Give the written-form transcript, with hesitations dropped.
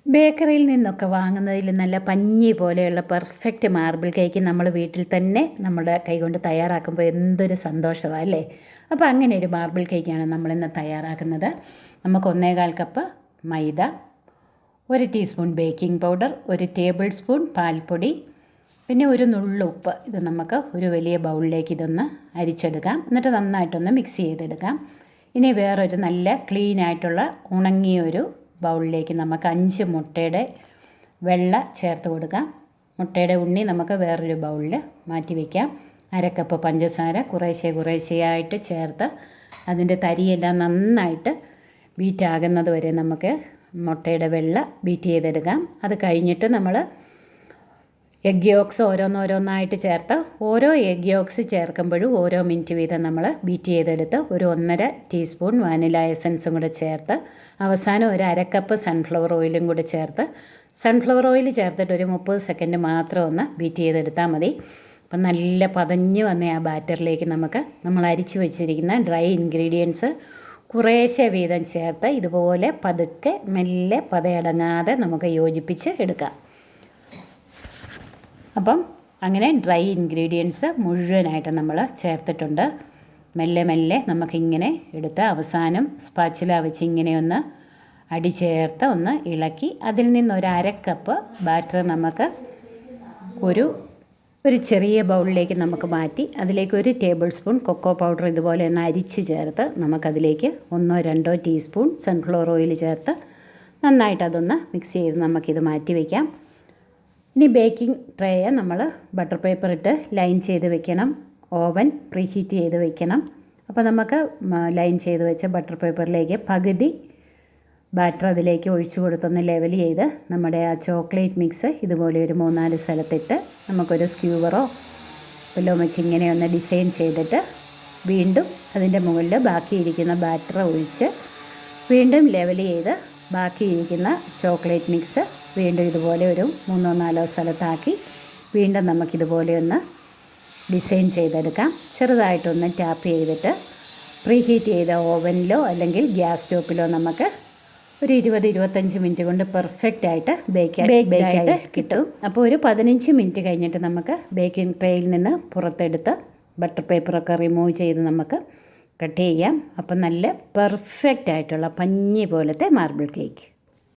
ബേക്കറിയിൽ നിന്നൊക്കെ വാങ്ങുന്നതിൽ നല്ല പഞ്ഞി പോലെയുള്ള പെർഫെക്റ്റ് മാർബിൾ കേക്ക് നമ്മൾ വീട്ടിൽ തന്നെ നമ്മുടെ കൈകൊണ്ട് തയ്യാറാക്കുമ്പോൾ എന്തൊരു സന്തോഷമാണ് അല്ലേ. അപ്പോൾ അങ്ങനെ ഒരു മാർബിൾ കേക്കാണ് നമ്മളിന്ന് തയ്യാറാക്കുന്നത്. നമുക്ക് 1/4 കപ്പ് മൈദ, 1 teaspoon baking powder, 1 table spoon പാൽപ്പൊടി, പിന്നെ ഒരു നുള്ളുപ്പ്. ഇത് നമുക്ക് ഒരു വലിയ ബൗളിലേക്ക് ഇതൊന്ന് അരിച്ചെടുക്കാം. എന്നിട്ട് നന്നായിട്ടൊന്ന് മിക്സ് ചെയ്തെടുക്കാം. ഇനി വേറൊരു നല്ല ക്ലീൻ ആയിട്ടുള്ള ഉണങ്ങിയ ഒരു ബൗളിലേക്ക് നമുക്ക് 5 മുട്ടയുടെ വെള്ള ചേർത്ത് കൊടുക്കാം. മുട്ടയുടെ ഉണ്ണി നമുക്ക് വേറൊരു ബൗളിൽ മാറ്റി വയ്ക്കാം. 1/2 കപ്പ് പഞ്ചസാര കുറേശ്ശെയായിട്ട് ചേർത്ത് അതിൻ്റെ തരിയെല്ലാം നന്നായിട്ട് ബീറ്റാകുന്നത് വരെ നമുക്ക് മുട്ടയുടെ വെള്ള ബീറ്റ് ചെയ്തെടുക്കാം. അത് കഴിഞ്ഞിട്ട് നമ്മൾ എഗ് യോക്സ് ഓരോന്നായിട്ട് ചേർത്ത് ഓരോ എഗ് യോക്സ് ചേർക്കുമ്പോഴും ഓരോ മിനിറ്റ് വീതം നമ്മൾ ബീറ്റ് ചെയ്തെടുത്ത് ഒരു 1.5 ടീസ്പൂൺ വാനില എസൻസും കൂടെ ചേർത്ത് അവസാനം ഒരു 1/2 കപ്പ് സൺഫ്ലവർ ഓയിലും കൂടെ ചേർത്ത് സൺഫ്ലവർ ഓയിൽ ചേർത്തിട്ട് ഒരു 30 സെക്കൻഡ് മാത്രം ഒന്ന് ബീറ്റ് ചെയ്തെടുത്താൽ മതി. അപ്പം നല്ല പതഞ്ഞ് വന്ന ആ ബാറ്ററിലേക്ക് നമുക്ക് നമ്മൾ അരിച്ച് വെച്ചിരിക്കുന്ന ഡ്രൈ ഇൻഗ്രീഡിയൻസ് കുറേശ്ശെ വീതം ചേർത്ത് ഇതുപോലെ പതുക്കെ മെല്ലെ പതയടങ്ങാതെ നമുക്ക് യോജിപ്പിച്ച് എടുക്കാം. അപ്പം അങ്ങനെ ഡ്രൈ ഇൻഗ്രീഡിയൻസ് മുഴുവനായിട്ട് നമ്മൾ ചേർത്തിട്ടുണ്ട്. മെല്ലെ നമുക്കിങ്ങനെ എടുത്ത് അവസാനം സ്പാച്ചുല വെച്ച് ഇങ്ങനെ ഒന്ന് അടി ചേർത്ത് ഒന്ന് ഇളക്കി അതിൽ നിന്നൊരു 1/2 കപ്പ് ബാറ്റർ നമുക്ക് ഒരു ചെറിയ ബൗളിലേക്ക് നമുക്ക് മാറ്റി അതിലേക്ക് 1 ടേബിൾ സ്പൂൺ കൊക്കോ പൗഡർ ഇതുപോലെ ഒന്ന് അരിച്ച് ചേർത്ത് നമുക്കതിലേക്ക് 1-2 ടീസ്പൂൺ സൺഫ്ലവർ ഓയിൽ ചേർത്ത് നന്നായിട്ട് അതൊന്ന് മിക്സ് ചെയ്ത് നമുക്കിത് മാറ്റി വയ്ക്കാം. ഇനി ബേക്കിംഗ് ട്രേയെ നമ്മൾ ബട്ടർ പേപ്പർ ഇട്ട് ലൈൻ ചെയ്ത് വെക്കണം. ഓവൻ പ്രീഹീറ്റ് ചെയ്ത് വെക്കണം. അപ്പോൾ നമുക്ക് ലൈൻ ചെയ്ത് വെച്ച ബട്ടർ പേപ്പറിലേക്ക് പകുതി ബാറ്റർ അതിലേക്ക് ഒഴിച്ചു കൊടുത്തൊന്ന് ലെവൽ ചെയ്ത് നമ്മുടെ ആ ചോക്ലേറ്റ് മിക്സ് ഇതുപോലെ ഒരു 3-4 സ്ഥലത്തിട്ട് നമുക്കൊരു സ്ക്യൂവറോ വല്ലതും വെച്ച് ഇങ്ങനെ ഒന്ന് ഡിസൈൻ ചെയ്തിട്ട് വീണ്ടും അതിൻ്റെ മുകളിൽ ബാക്കിയിരിക്കുന്ന ബാറ്റർ ഒഴിച്ച് വീണ്ടും ലെവൽ ചെയ്ത് ബാക്കിയിരിക്കുന്ന ചോക്ലേറ്റ് മിക്സ് വീണ്ടും ഇതുപോലെ ഒരു 3-4 സ്ഥലത്താക്കി വീണ്ടും നമുക്കിതുപോലെ ഒന്ന് ഡിസൈൻ ചെയ്തെടുക്കാം. ചെറുതായിട്ടൊന്ന് ടാപ്പ് ചെയ്തിട്ട് പ്രീഹീറ്റ് ചെയ്ത ഓവനിലോ അല്ലെങ്കിൽ ഗ്യാസ് സ്റ്റോപ്പിലോ നമുക്ക് ഒരു 20-25 മിനിറ്റ് കൊണ്ട് പെർഫെക്റ്റ് ആയിട്ട് ബേക്കായിട്ട് കിട്ടും. അപ്പോൾ ഒരു 15 മിനിറ്റ് കഴിഞ്ഞിട്ട് നമുക്ക് ബേക്കിംഗ് ട്രേയിൽ നിന്ന് പുറത്തെടുത്ത് ബട്ടർ പേപ്പറൊക്കെ റിമൂവ് ചെയ്ത് നമുക്ക് കട്ട് ചെയ്യാം. അപ്പം നല്ല പെർഫെക്റ്റ് ആയിട്ടുള്ള പഞ്ഞി പോലത്തെ മാർബിൾ കേക്ക്.